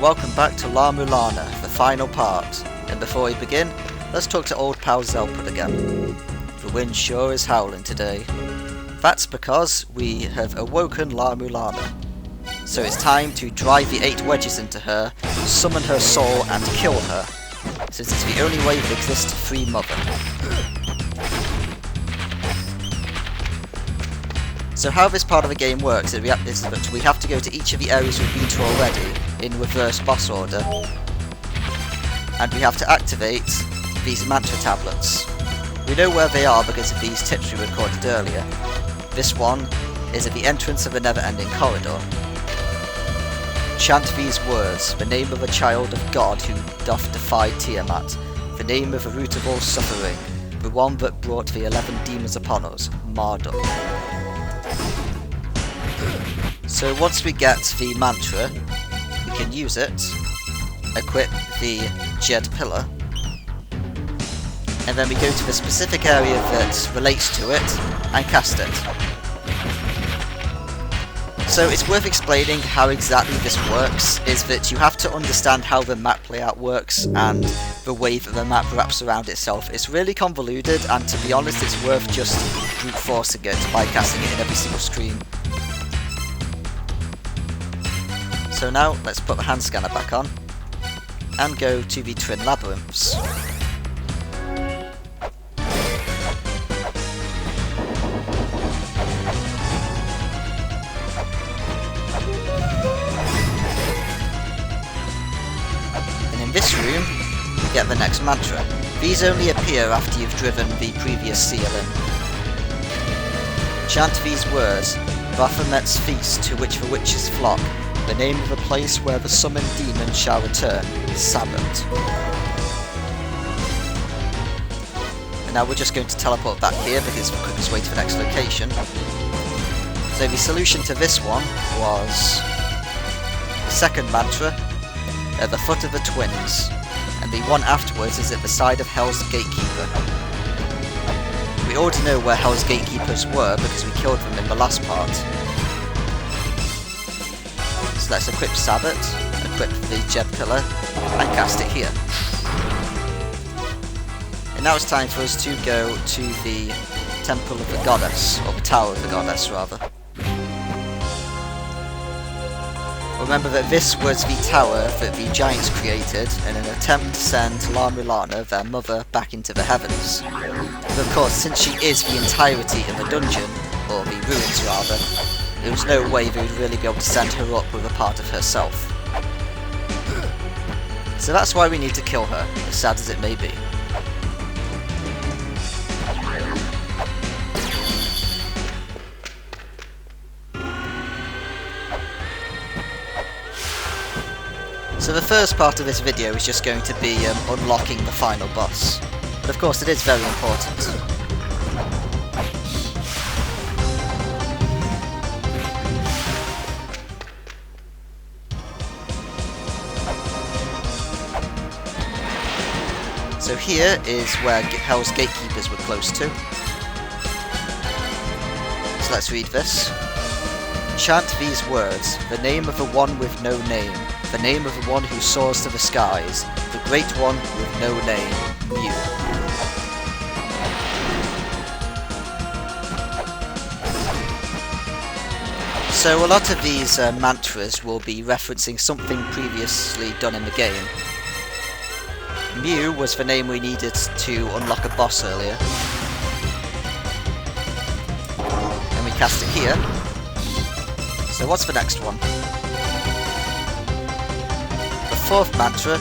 welcome back to La-Mulana, the final part. And before we begin, let's talk to old pal Zelput again. The wind sure is howling today. That's because we have awoken La-Mulana. So it's time to drive the 8 wedges into her, summon her soul and kill her, since it's the only way that exists to free Mother. So how this part of the game works is that we have to go to each of the areas we've been to already, in reverse boss order, and we have to activate these mantra tablets. We know where they are because of these tips we recorded earlier. This one is at the entrance of a never-ending corridor. Chant these words, the name of a child of God who doth defy Tiamat, the name of the root of all suffering, the one that brought the 11 demons upon us, Marduk. So once we get the mantra, we can use it, equip the Jed pillar, and then we go to the specific area that relates to it and cast it. So it's worth explaining how exactly this works, is that you have to understand how the map layout works and the way that the map wraps around itself. It's really convoluted, and to be honest it's worth just brute forcing it by casting it in every single screen. So now let's put the hand scanner back on and go to the twin labyrinths. And in this room we get the next mantra. These only appear after you've driven the previous seal in. Chant these words, Baphomet's feast to which the witches flock, the name of the place where the summoned demon shall return, Sabbath. And now we're just going to teleport back here because it's the quickest way to the next location. So the solution to this one was the second mantra at the foot of the twins, and the one afterwards is at the side of Hell's Gatekeeper. We already know where Hell's Gatekeepers were because we killed them in the last part. So let's equip Sabbath, equip the Jed pillar, and cast it here. And now it's time for us to go to the Temple of the Goddess, or the Tower of the Goddess rather. Remember that this was the tower that the giants created in an attempt to send La-Mulana, their mother, back into the heavens. But of course, since she is the entirety of the dungeon, or the ruins rather, there was no way they would really be able to send her up with a part of herself. So that's why we need to kill her, as sad as it may be. So the first part of this video is just going to be unlocking the final boss. But of course it is very important. So here is where Hell's Gatekeepers were close to. So let's read this. Chant these words, the name of the one with no name, the name of the one who soars to the skies, the great one with no name, Mu. So a lot of these mantras will be referencing something previously done in the game. Mu was the name we needed to unlock a boss earlier. And we cast it here. So what's the next one? The fourth mantra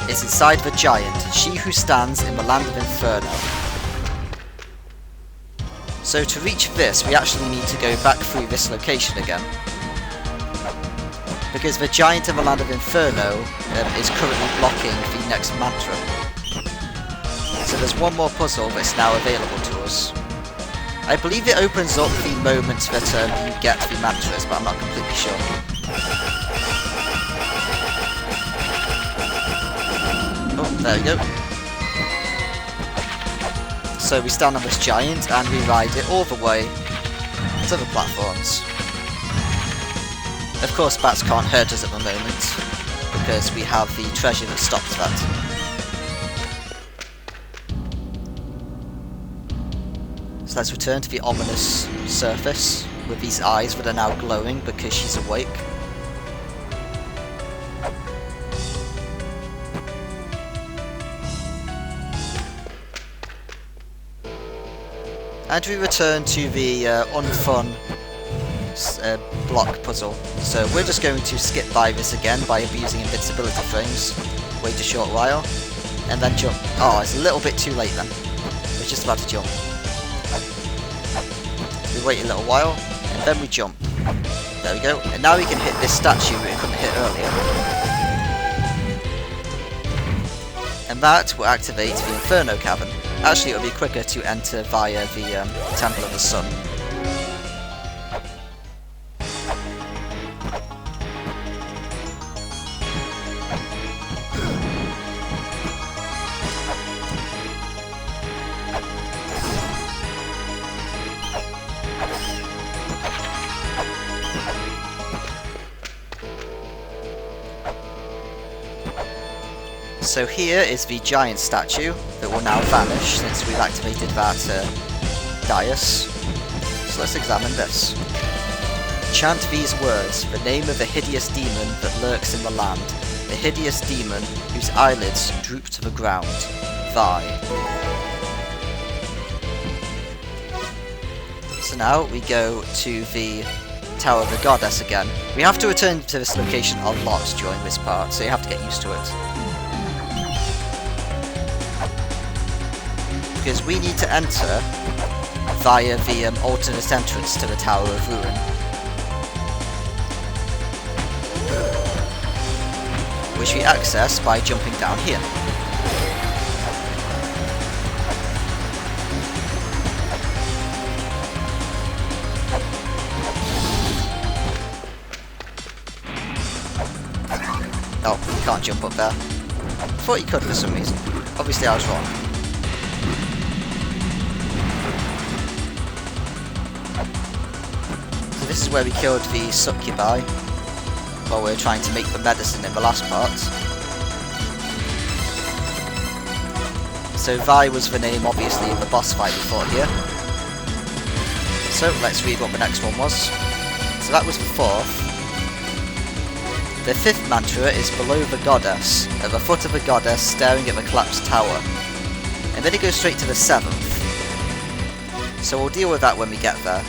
is inside the giant, she who stands in the land of Inferno. So to reach this, we actually need to go back through this location again. Because the giant in the land of Inferno is currently blocking the next mantra. So there's one more puzzle that's now available to us. I believe it opens up the moment that you get the mantras, but I'm not completely sure. Oh, there we go. So we stand on this giant and we ride it all the way to the platforms. Of course bats can't hurt us at the moment. because we have the treasure that stops that. So let's return to the ominous surface with these eyes that are now glowing because she's awake. And we return to the unfun block puzzle. So we're just going to skip by this again by abusing invincibility frames. Wait a short while, and then jump. Oh, it's a little bit too late then. We're just about to jump. We wait a little while, and then we jump. There we go. And now we can hit this statue we couldn't hit earlier. And that will activate the Inferno Cavern. Actually, it'll be quicker to enter via the Temple of the Sun. So here is the giant statue that will now vanish since we've activated that dais. So let's examine this. Chant these words, the name of a hideous demon that lurks in the land, the hideous demon whose eyelids droop to the ground. Vi. So now we go to the Tower of the Goddess again. We have to return to this location a lot during this part, so you have to get used to it. Because we need to enter via the alternate entrance to the Tower of Ruin. Which we access by jumping down here. Oh, you can't jump up there. I thought you could for some reason. Obviously I was wrong. This is where we killed the succubi while we were trying to make the medicine in the last part. So Vi was the name, obviously, of the boss fight we fought here. So let's read what the next one was. So that was the fourth. The fifth mantra is below the goddess, at the foot of the goddess staring at the collapsed tower. And then it goes straight to the seventh. So we'll deal with that when we get there.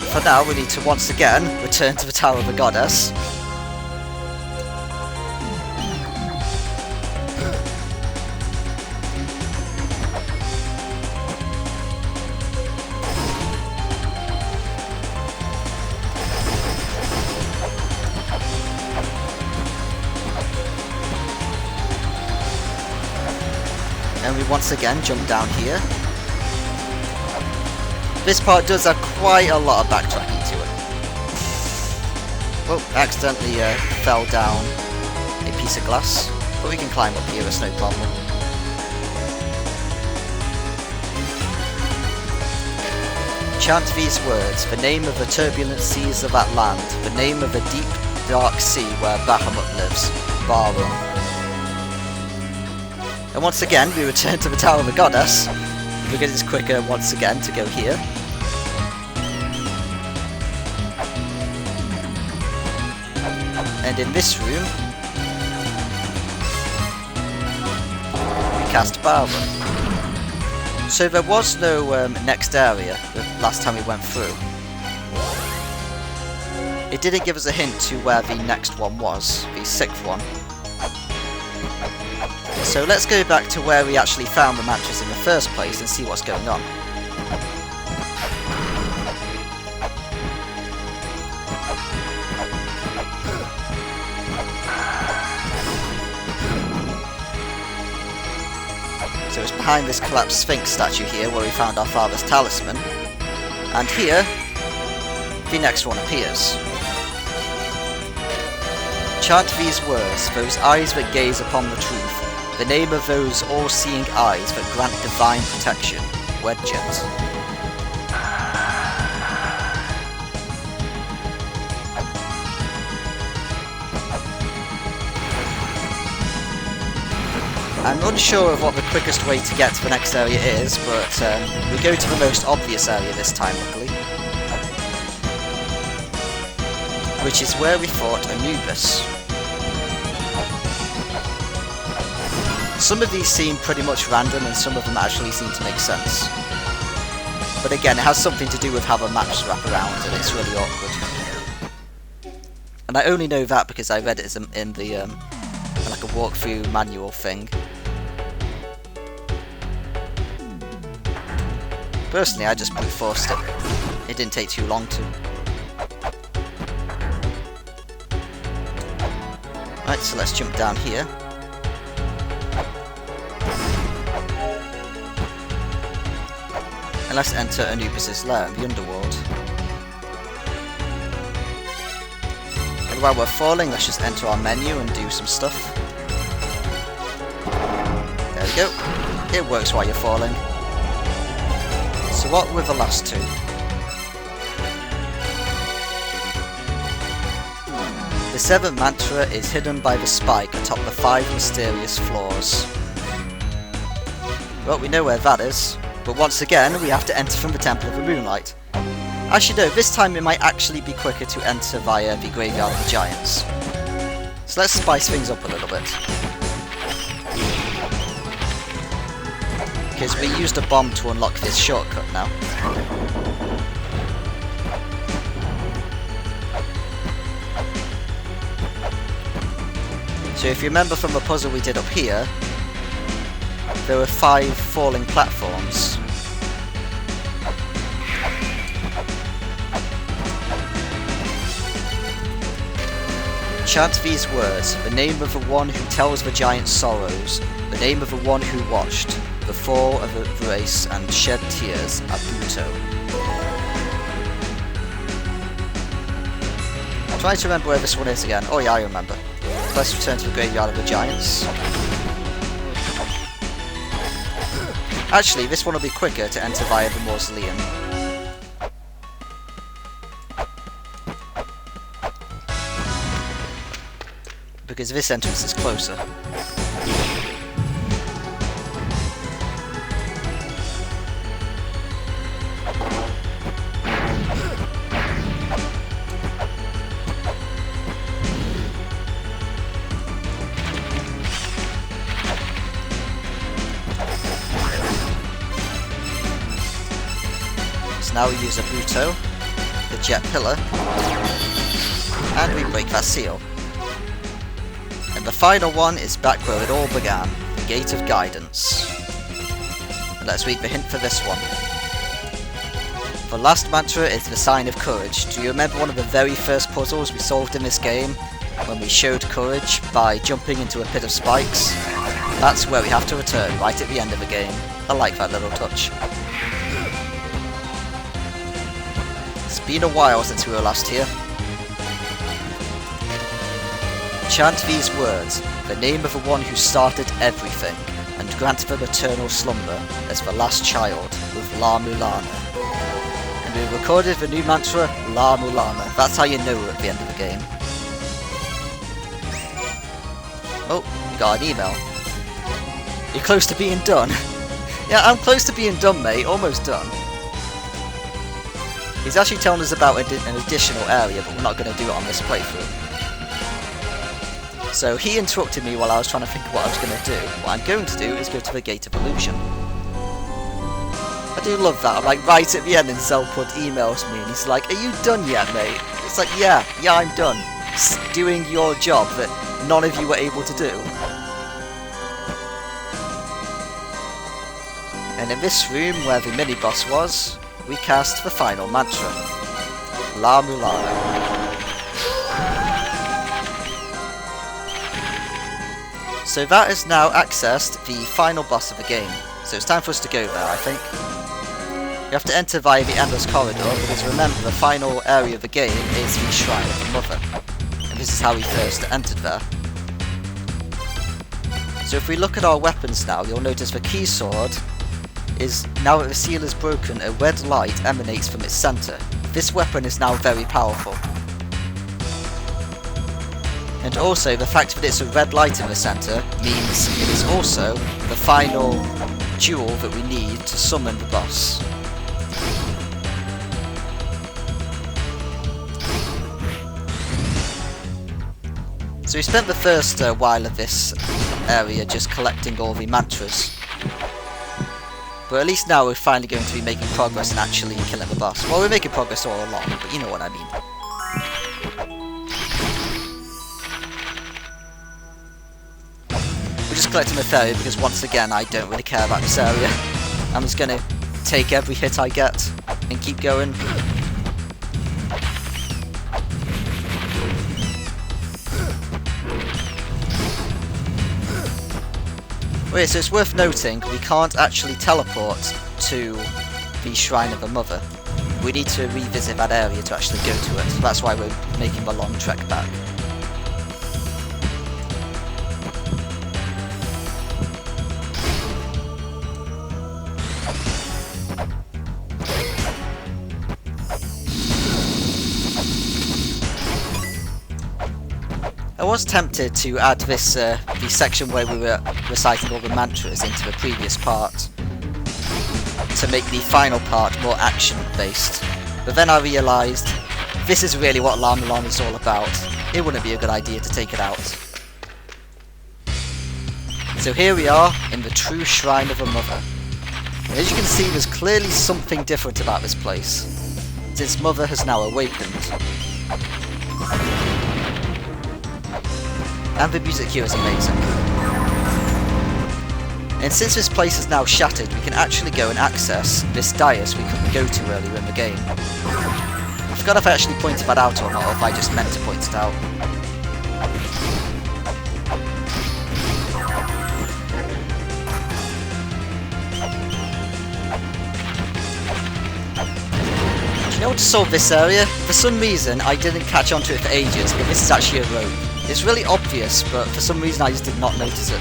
For now, we need to once again return to the Tower of the Goddess. And we once again jump down here. This part does have quite a lot of backtracking to it. Well, accidentally fell down a piece of glass, but we can climb up here, it's no problem. Chant these words, the name of the turbulent seas of that land, the name of the deep, dark sea where Bahamut lives, Barum. And once again, we return to the Tower of the Goddess, because it's quicker once again to go here. And in this room, we cast Barum. So there was no next area the last time we went through. It didn't give us a hint to where the next one was, the sixth one. So let's go back to where we actually found the mantras in the first place and see what's going on. So it's behind this collapsed Sphinx statue here where we found our father's talisman. And here, the next one appears. Chant these words, those eyes that gaze upon the truth. The name of those all-seeing eyes that grant divine protection, Wedges. I'm unsure of what the quickest way to get to the next area is, but we go to the most obvious area this time, luckily. Which is where we fought Anubis. Some of these seem pretty much random and some of them actually seem to make sense. But again, it has something to do with how the maps wrap around and it's really awkward. And I only know that because I read it in the like a walkthrough manual thing. Personally, I just brute forced it. It didn't take too long to. Right, so let's jump down here. And let's enter Anubis' lair in the underworld. And while we're falling, let's just enter our menu and do some stuff. There we go. It works while you're falling. So what were the last two? The seventh mantra is hidden by the spike atop the 5 mysterious floors. Well, we know where that is, but once again we have to enter from the Temple of the Moonlight. Actually no, this time it might actually be quicker to enter via the Graveyard of the Giants. So let's spice things up a little bit. Because we used a bomb to unlock this shortcut now. So if you remember from the puzzle we did up here, there were 5 falling platforms. Chant these words, the name of the one who tells the giant's sorrows, the name of the one who watched, the fall of the race and shed tears, Abuto. I'm trying to remember where this one is again. Oh yeah, I remember. Let's return to the Graveyard of the Giants. Actually, this one will be quicker to enter via the Mausoleum. Because this entrance is closer. Now we use Abuto, the jet pillar, and we break that seal. And the final one is back where it all began, the Gate of Guidance. And let's read the hint for this one. The last mantra is the Sign of Courage. Do you remember one of the very first puzzles we solved in this game, when we showed courage by jumping into a pit of spikes? That's where we have to return, right at the end of the game. I like that little touch. It's been a while since we were last here. Chant these words, the name of the one who started everything, and grant them eternal slumber as the last child with La-Mulana. And we recorded the new mantra, La-Mulana. That's how you know we're at the end of the game. Oh, we got an email. You're close to being done. Yeah, I'm close to being done, mate. Almost done. He's actually telling us about an additional area, but we're not going to do it on this playthrough. So he interrupted me while I was trying to think of what I was going to do. What I'm going to do is go to the Gate of Illusion. I do love that. I'm like right at the end and Zelpud emails me and he's like, are you done yet, mate? It's like, yeah, I'm done. Doing your job that none of you were able to do. And in this room where the mini-boss was, we cast the final mantra, La-Mulana. So that has now accessed the final boss of the game, so it's time for us to go there, I think. You have to enter via the Endless Corridor, because remember, the final area of the game is the Shrine of the Mother, and this is how we first entered there. So if we look at our weapons now, you'll notice the key sword is, now that the seal is broken, a red light emanates from its centre. This weapon is now very powerful. And also, the fact that it's a red light in the centre means it is also the final jewel that we need to summon the boss. So we spent the first while of this area just collecting all the mantras. But at least now we're finally going to be making progress and actually killing the boss. Well, we're making progress all along, but you know what I mean. We're just collecting the fairy because once again I don't really care about this area. I'm just gonna take every hit I get and keep going. Wait, so it's worth noting we can't actually teleport to the Shrine of the Mother. We need to revisit that area to actually go to it, so that's why we're making the long trek back. I was tempted to add this the section where we were reciting all the mantras into the previous part to make the final part more action-based, but then I realised this is really what La-Mulana is all about. It wouldn't be a good idea to take it out. So here we are in the true Shrine of the Mother. And as you can see, there's clearly something different about this place, since Mother has now awakened. And the music here is amazing. And since this place is now shattered, we can actually go and access this dais we couldn't go to earlier in the game. I forgot if I actually pointed that out or not, or if I just meant to point it out. You know what, to solve this area? For some reason, I didn't catch onto it for ages, but this is actually a rope. It's really obvious, but for some reason I just did not notice it.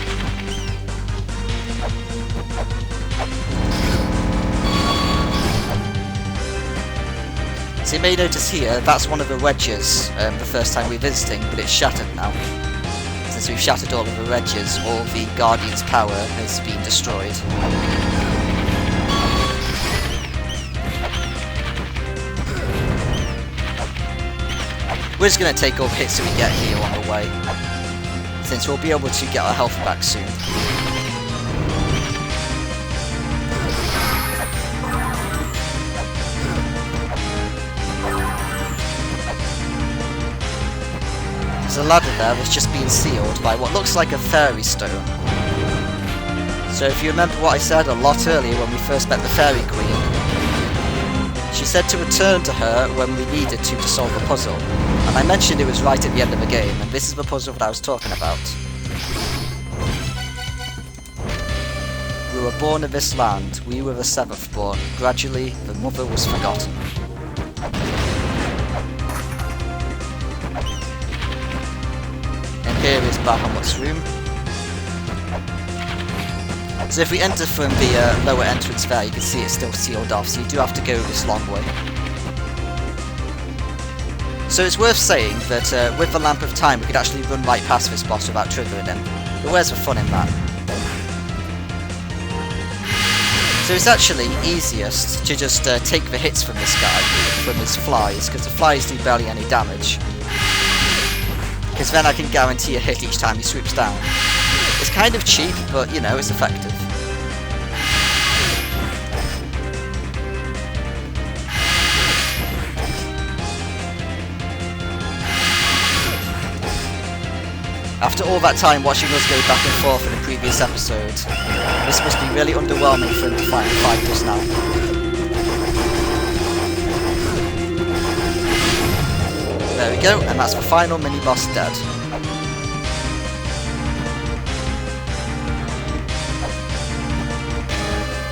So you may notice here, that's one of the wedges the first time we're visiting, but it's shattered now. Since we've shattered all of the wedges, all the Guardian's power has been destroyed. We're just going to take all the hits that we get here on the way, since we'll be able to get our health back soon. There's a ladder there that's just been sealed by what looks like a fairy stone. So if you remember what I said a lot earlier when we first met the Fairy Queen, she said to return to her when we needed to solve a puzzle. And I mentioned it was right at the end of the game, and this is the puzzle that I was talking about. We were born in this land, we were the seventh born. Gradually, the mother was forgotten. And here is Bahamut's room. So if we enter from the lower entrance there, you can see it's still sealed off, so you do have to go this long way. So it's worth saying that with the Lamp of Time we could actually run right past this boss without triggering him. But where's the fun in that? So it's actually easiest to just take the hits from this guy, from his flies, because the flies do barely any damage. Because then I can guarantee a hit each time he swoops down. It's kind of cheap, but you know, it's effective. After all that time watching us go back and forth in the previous episode, this must be really underwhelming for him to finally fight us now. There we go, and that's the final mini-boss dead.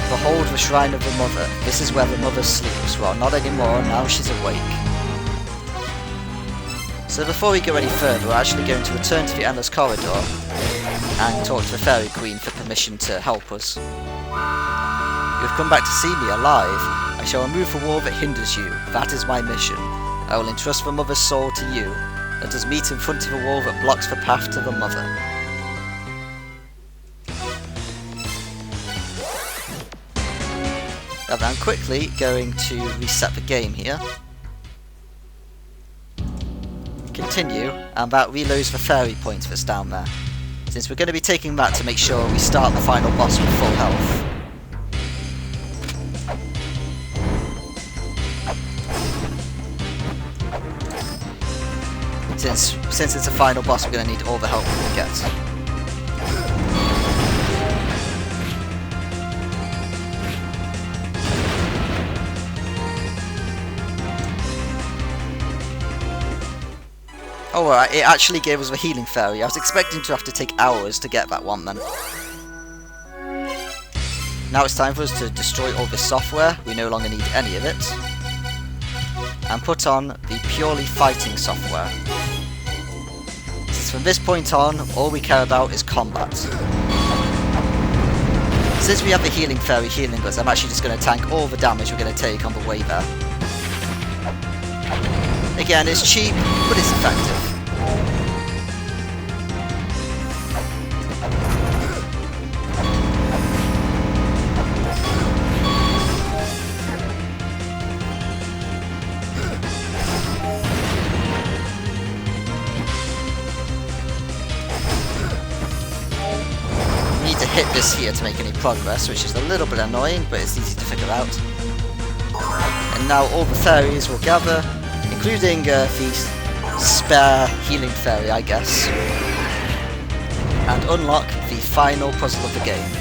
Behold the Shrine of the Mother. This is where the Mother sleeps. Well, not anymore, now she's awake. So before we go any further, we're actually going to return to the Endless Corridor and talk to the Fairy Queen for permission to help us. You have come back to see me alive. I shall remove the wall that hinders you. That is my mission. I will entrust the Mother's soul to you. Let us meet in front of a wall that blocks the path to the mother. Now I'm quickly going to reset the game here. Continue, and that reloads the fairy point that's down there. Since we're going to be taking that to make sure we start the final boss with full health. Since it's a final boss, we're going to need all the help we can get. Oh alright, it actually gave us a healing fairy. I was expecting to have to take hours to get that one then. Now it's time for us to destroy all this software. We no longer need any of it. And put on the purely fighting software. Since from this point on, all we care about is combat. Since we have the healing fairy healing us, I'm actually just going to tank all the damage we're going to take on the way there. Again, it's cheap, but it's effective. Hit this here to make any progress, which is a little bit annoying, but it's easy to figure out. And now all the fairies will gather, including the spare healing fairy, I guess, and unlock the final puzzle of the game.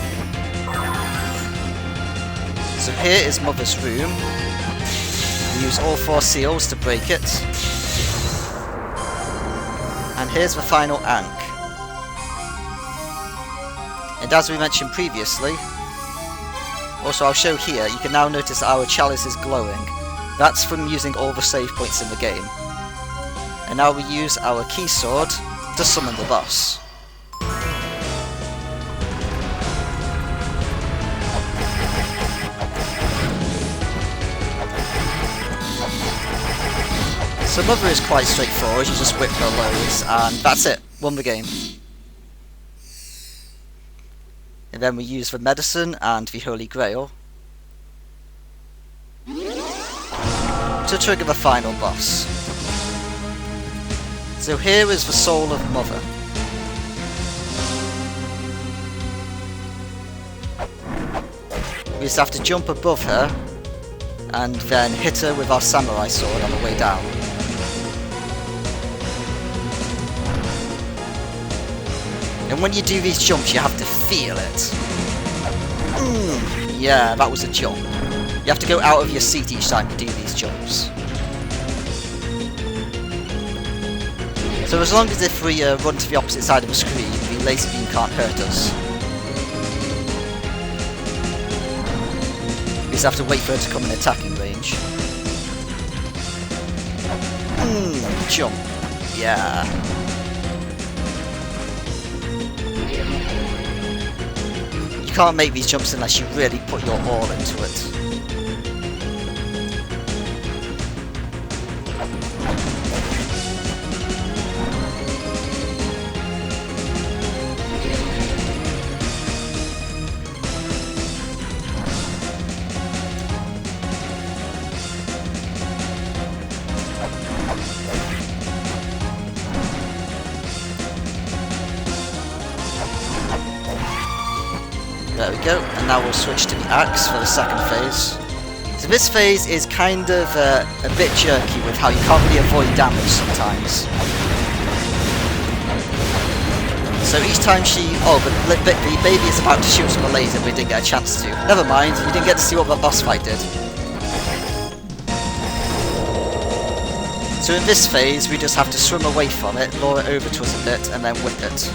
So here is Mother's room. We use all 4 seals to break it. And here's the final Ankh. And as we mentioned previously, also I'll show here, you can now notice that our chalice is glowing. That's from using all the save points in the game. And now we use our key sword to summon the boss. So Mother is quite straightforward, you just whip her loads, and that's it, won the game. And then we use the medicine and the Holy Grail to trigger the final boss. So here is the soul of Mother. We just have to jump above her and then hit her with our samurai sword on the way down. And when you do these jumps, you have to feel it. Yeah, that was a jump. You have to go out of your seat each time you do these jumps. So as long as if we run to the opposite side of the screen, the laser beam can't hurt us. We just have to wait for her to come in attacking range. Jump. Yeah. You can't make these jumps unless you really put your all into it. There we go, and now we'll switch to the axe for the second phase. So this phase is kind of a bit jerky with how you can't really avoid damage sometimes. So each time the baby is about to shoot us with a laser, we didn't get a chance to. Never mind, you didn't get to see what the boss fight did. So in this phase, we just have to swim away from it, lure it over to us a bit, and then whip it.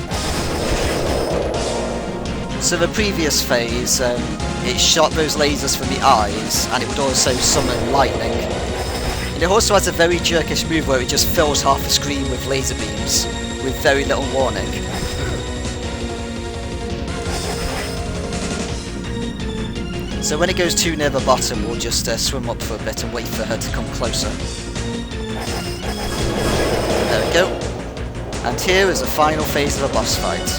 So the previous phase, it shot those lasers from the eyes, and it would also summon lightning. And it also has a very jerkish move where it just fills half the screen with laser beams, with very little warning. So when it goes too near the bottom, we'll just swim up for a bit and wait for her to come closer. There we go. And here is the final phase of a boss fight.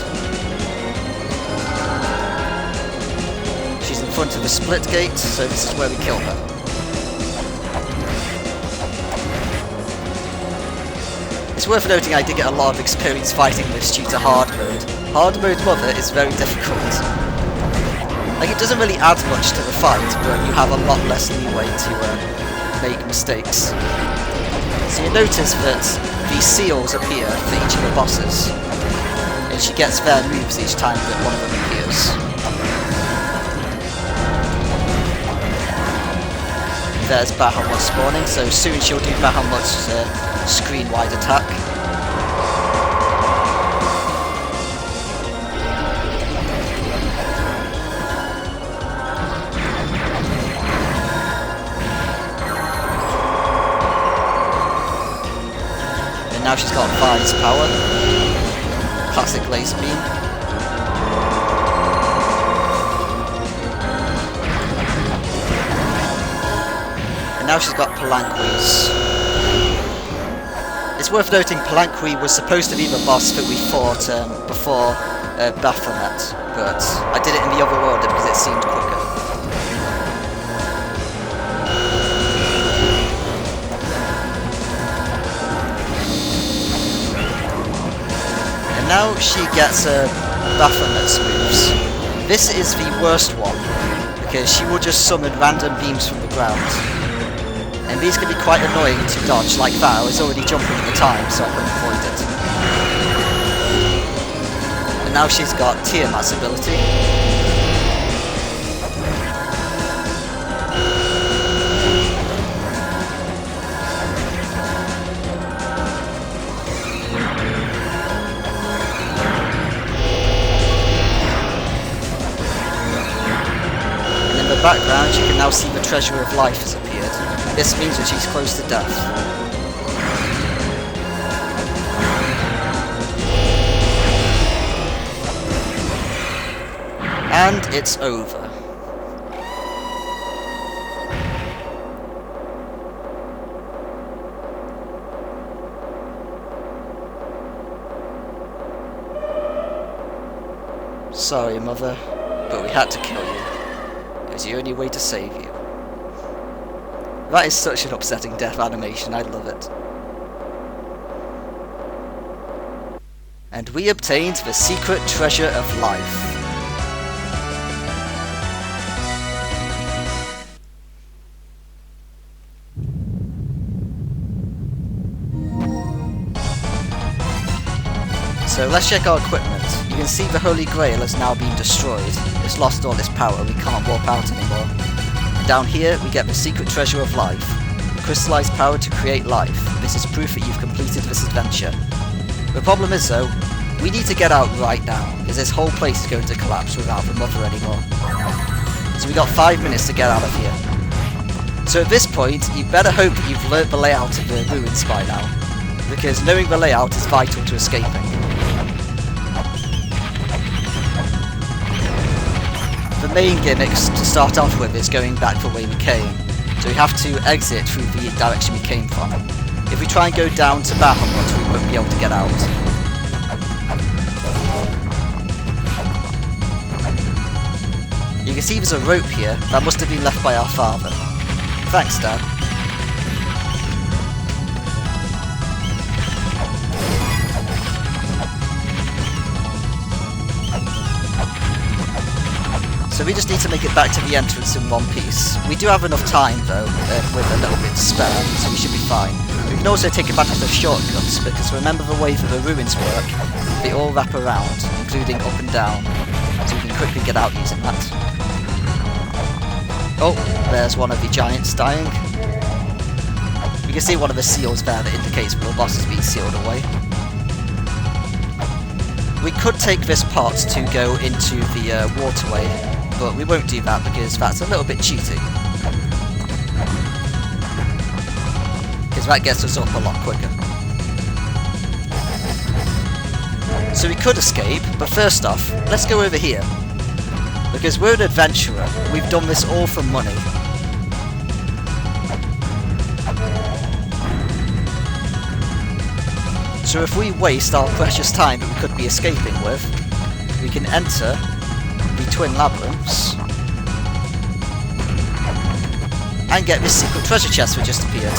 She's in front of the split gate, so this is where we kill her. It's worth noting I did get a lot of experience fighting this due to hard mode. Hard mode Mother is very difficult. Like, it doesn't really add much to the fight, but you have a lot less leeway to make mistakes. So you notice that these seals appear for each of the bosses, and she gets their moves each time that one of them appears. There's Bahamut spawning, so soon she'll do Bahamut's screen-wide attack. And now she's got Vi's power. Classic laser beam. And now she's got Palanquis. It's worth noting Palanquis was supposed to be the boss that we fought before Baphomet, but I did it in the other order because it seemed quicker. And now she gets Baphomet's moves. This is the worst one, because she will just summon random beams from the ground. And these can be quite annoying to dodge, like that. I was already jumping at the time, so I couldn't avoid it. And now she's got Tiamat's ability. And in the background, you can now see the Treasure of Life has appeared. This means that she's close to death. And it's over. Sorry, Mother, but we had to kill you. It was the only way to save you. That is such an upsetting death animation, I love it. And we obtained the secret treasure of life. So let's check our equipment. You can see the Holy Grail has now been destroyed. It's lost all its power, we can't warp out anymore. Down here, we get the secret treasure of life. Crystallized power to create life. This is proof that you've completed this adventure. The problem is though, we need to get out right now, because this whole place is going to collapse without the Mother anymore. So we got 5 minutes to get out of here. So at this point, you better hope that you've learnt the layout of the ruins by now, because knowing the layout is vital to escaping. The main gimmicks to start off with is going back the way we came, so we have to exit through the direction we came from. If we try and go down to Bahamut, we won't be able to get out. You can see there's a rope here that must have been left by our father. Thanks, Dad. So we just need to make it back to the entrance in one piece. We do have enough time though, with a little bit to spare, so we should be fine. We can also take advantage of shortcuts, because remember the way that the ruins work, they all wrap around, including up and down, so we can quickly get out using that. Oh, there's one of the giants dying. You can see one of the seals there that indicates that the boss has been sealed away. We could take this pot to go into the waterway, but we won't do that because that's a little bit cheating. Because that gets us up a lot quicker. So we could escape, but first off, let's go over here. Because we're an adventurer, we've done this all for money. So if we waste our precious time that we could be escaping with, we can enter the twin labyrinths and get this secret treasure chest that just appeared.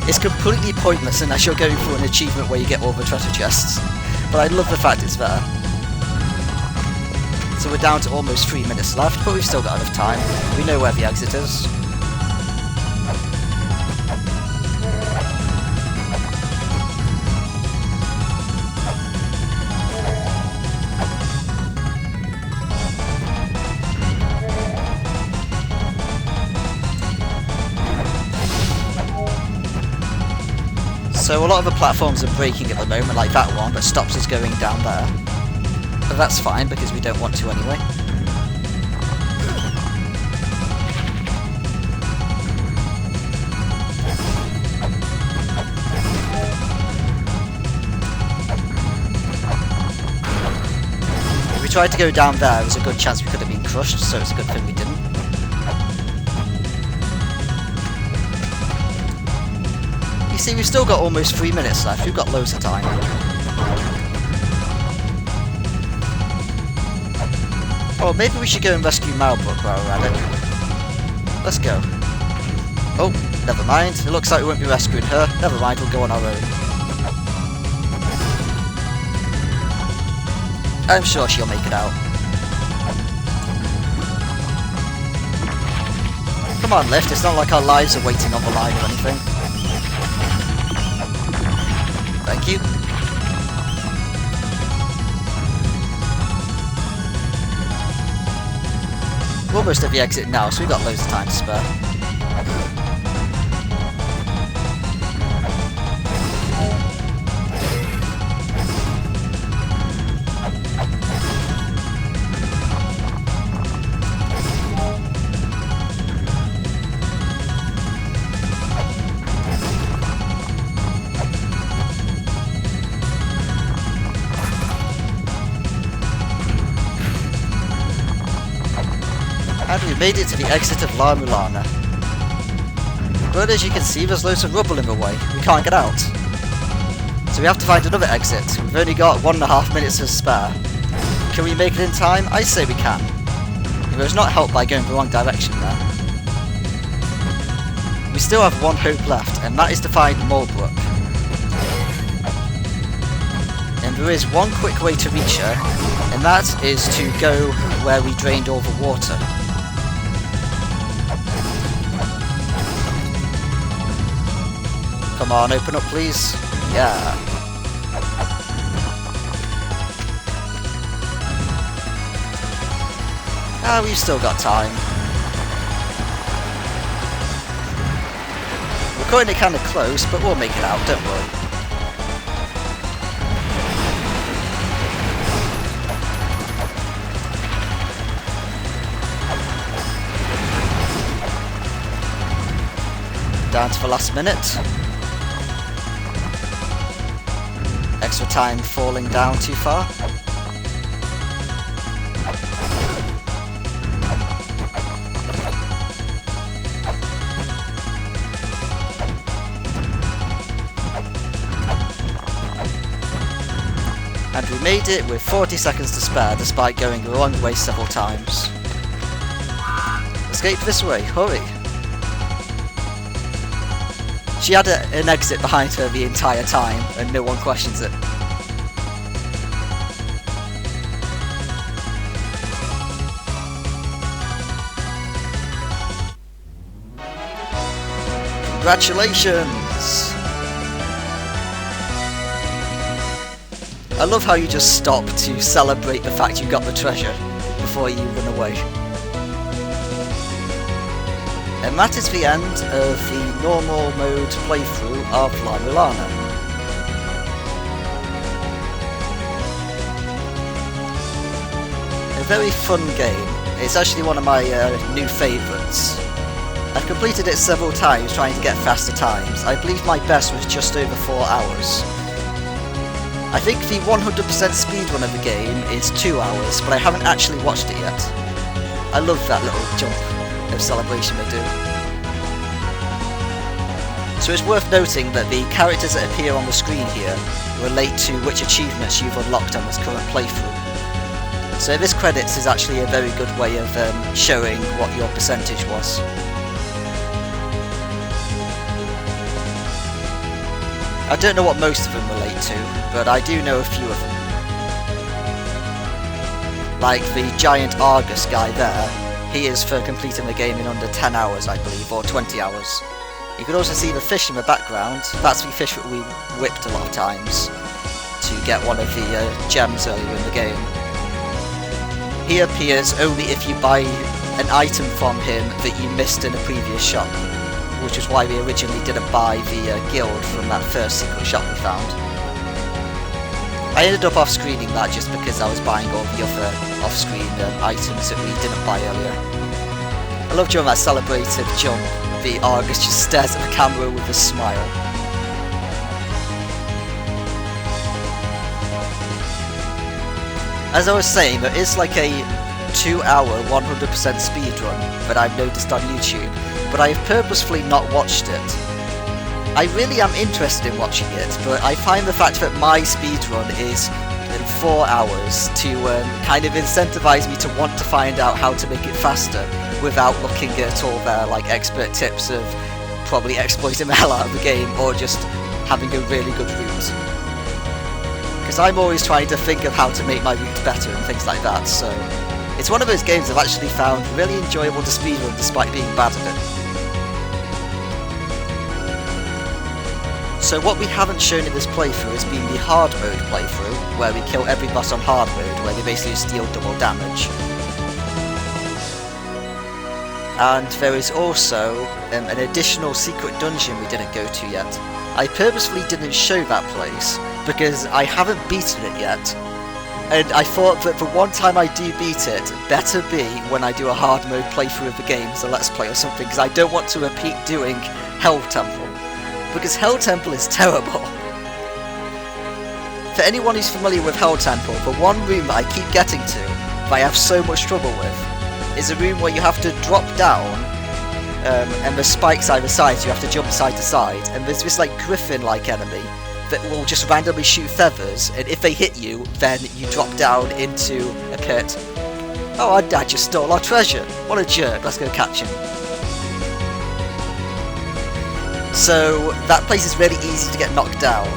It's completely pointless unless you're going for an achievement where you get all the treasure chests, but I love the fact it's there. So we're down to almost 3 minutes left, but we've still got enough time. We know where the exit is. So a lot of the platforms are breaking at the moment, like that one, that stops us going down there. But that's fine, because we don't want to anyway. If we tried to go down there, there's a good chance we could have been crushed, so it's a good thing we didn't. You see, we've still got almost 3 minutes left. We've got loads of time. Oh, maybe we should go and rescue Malbrook while we're at it. Let's go. Oh, never mind. It looks like we won't be rescuing her. Never mind, we'll go on our own. I'm sure she'll make it out. Come on, Lift. It's not like our lives are waiting on the line or anything. Thank you. We're almost at the exit now, so we've got loads of time to spare. And we made it to the exit of La-Mulana. But as you can see, there's loads of rubble in the way. We can't get out. So we have to find another exit. We've only got 1.5 minutes to spare. Can we make it in time? I say we can. It was not helped by going the wrong direction there. We still have one hope left, and that is to find Malbrook. And there is one quick way to reach her, and that is to go where we drained all the water. Come on, open up please. Yeah. Ah, we've still got time. We're cutting it kind of close, but we'll make it out, don't worry. Down to the last minute. Extra time falling down too far. And we made it with 40 seconds to spare despite going the wrong way several times. Escape this way, hurry! She had an exit behind her the entire time, and no one questions it. Congratulations! I love how you just stop to celebrate the fact you got the treasure before you run away. And that is the end of the normal mode playthrough of La-Mulana. A very fun game. It's actually one of my new favourites. I've completed it several times trying to get faster times. I believe my best was just over 4 hours. I think the 100% speedrun of the game is 2 hours, but I haven't actually watched it yet. I love that little jump of celebration they do. So it's worth noting that the characters that appear on the screen here relate to which achievements you've unlocked on this current playthrough. So this credits is actually a very good way of showing what your percentage was. I don't know what most of them relate to, but I do know a few of them. Like the giant Argus guy there, he is for completing the game in under 10 hours I believe, or 20 hours. You can also see the fish in the background. That's the fish that we whipped a lot of times to get one of the gems earlier in the game. He appears only if you buy an item from him that you missed in a previous shop, which is why we originally didn't buy the guild from that first secret shop we found. I ended up off-screening that just because I was buying all the other off-screen items that we didn't buy earlier. I love during that celebrated jump, the Argus just stares at the camera with a smile. As I was saying, there is like a 2-hour 100% speedrun that I've noticed on YouTube, but I have purposefully not watched it. I really am interested in watching it, but I find the fact that my speedrun is in 4 hours to kind of incentivize me to want to find out how to make it faster without looking at all their like expert tips of probably exploiting the hell out of the game or just having a really good route. Because I'm always trying to think of how to make my route better and things like that, so it's one of those games I've actually found really enjoyable to speedrun despite being bad at it. So what we haven't shown in this playthrough has been the hard mode playthrough, where we kill every boss on hard mode, where they basically just deal double damage. And there is also an additional secret dungeon we didn't go to yet. I purposefully didn't show that place, because I haven't beaten it yet, and I thought that the one time I do beat it, better be when I do a hard mode playthrough of the game as a let's play or something, because I don't want to repeat doing Hell Temple. Because Hell Temple is terrible. For anyone who's familiar with Hell Temple, the one room that I keep getting to, that I have so much trouble with, is a room where you have to drop down, and there's spikes either side, so you have to jump side to side, and there's this like griffin-like enemy that will just randomly shoot feathers, and if they hit you, then you drop down into a pit. Oh, our dad just stole our treasure! What a jerk, let's go catch him. So that place is really easy to get knocked down,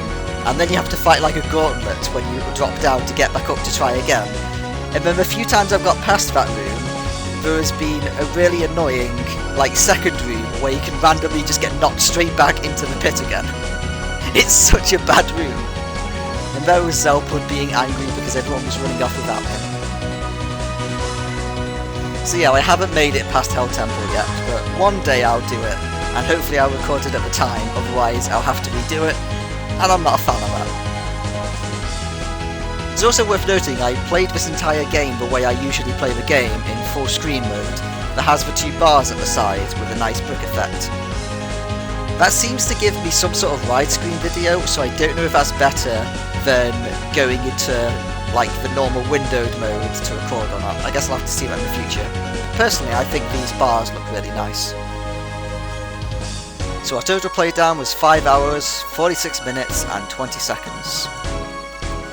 and then you have to fight like a gauntlet when you drop down to get back up to try again. And then the few times I've got past that room, there has been a really annoying, like, second room where you can randomly just get knocked straight back into the pit again. It's such a bad room. And there was Zelpud being angry because everyone was running off without him. So yeah, I haven't made it past Hell Temple yet, but one day I'll do it. And hopefully I'll record it at the time, otherwise I'll have to redo it, and I'm not a fan of that. It's also worth noting I played this entire game the way I usually play the game, in full screen mode, that has the 2 bars at the sides with a nice brick effect. That seems to give me some sort of widescreen video, so I don't know if that's better than going into like the normal windowed mode to record or not. I guess I'll have to see that in the future. Personally, I think these bars look really nice. So our total playtime was 5 hours, 46 minutes and 20 seconds.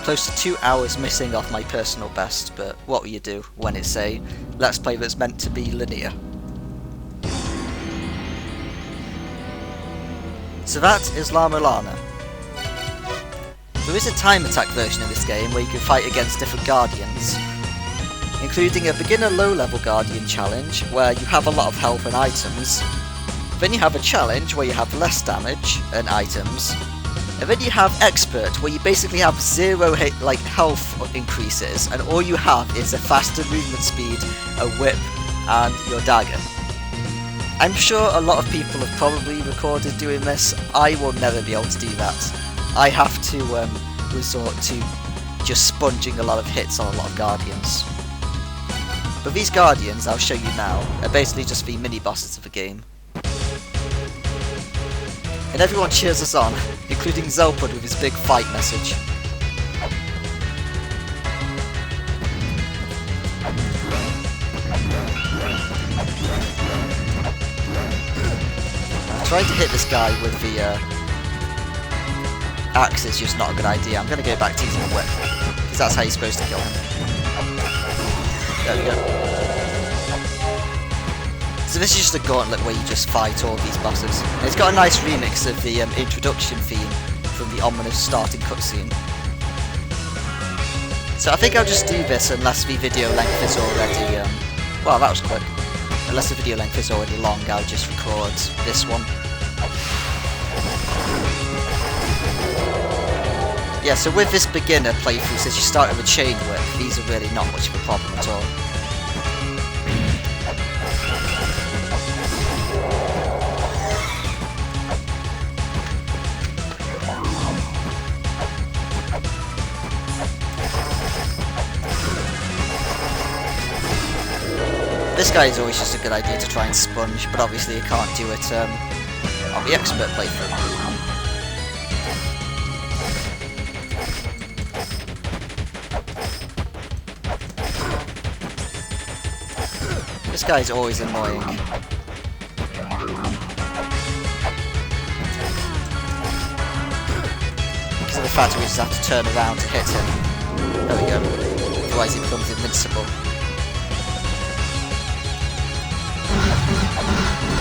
Close to 2 hours missing off my personal best, but what will you do when it's a let's play that's meant to be linear. So that is La-Mulana. There is a time attack version of this game where you can fight against different guardians, including a beginner low-level guardian challenge where you have a lot of health and items. Then you have a challenge where you have less damage and items, and then you have expert where you basically have 0 health increases, and all you have is a faster movement speed, a whip, and your dagger. I'm sure a lot of people have probably recorded doing this. I will never be able to do that. I have to resort to just sponging a lot of hits on a lot of guardians. But these guardians, I'll show you now, are basically just the mini-bosses of the game. And everyone cheers us on, including Zelpud with his big fight message. trying to hit this guy with the axe is just not a good idea. I'm going to go back to using the whip, because that's how you're supposed to kill him. There we go. So this is just a gauntlet where you just fight all these bosses. And it's got a nice remix of the introduction theme from the ominous starting cutscene. So I think I'll just do this unless the video length is already... well, that was quick. Unless the video length is already long, I'll just record this one. Yeah, so with this beginner playthrough, since you start with a chain whip, these are really not much of a problem at all. This guy is always just a good idea to try and sponge, but obviously you can't do it on the expert playthrough. This guy's always annoying. Because of the fact that we just have to turn around to hit him. There we go. Otherwise he becomes invincible.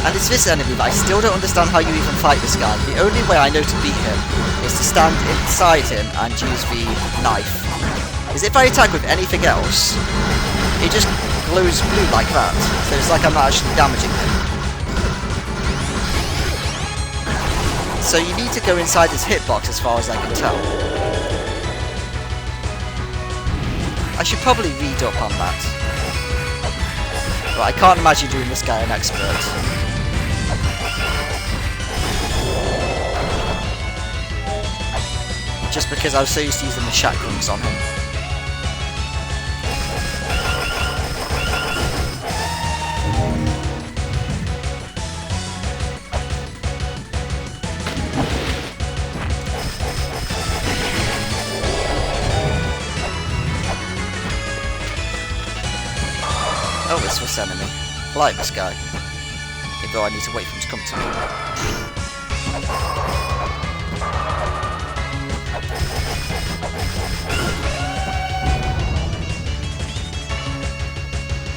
And it's this enemy that I still don't understand how you even fight this guy. The only way I know to beat him is to stand inside him and use the knife. Because if I attack with anything else, it just glows blue like that. So it's like I'm not actually damaging him. So you need to go inside his hitbox as far as I can tell. I should probably read up on that. But I can't imagine doing this guy an expert. Just because I was so used to using the shakrams on him. Oh, it's this enemy. I like this guy. Even though I need to wait for him to come to me.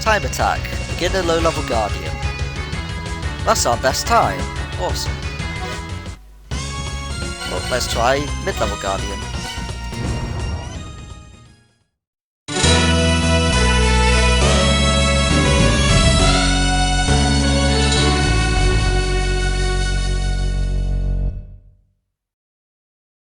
Time attack. Begin a low-level guardian. That's our best time. Awesome. Well, let's try mid-level guardian.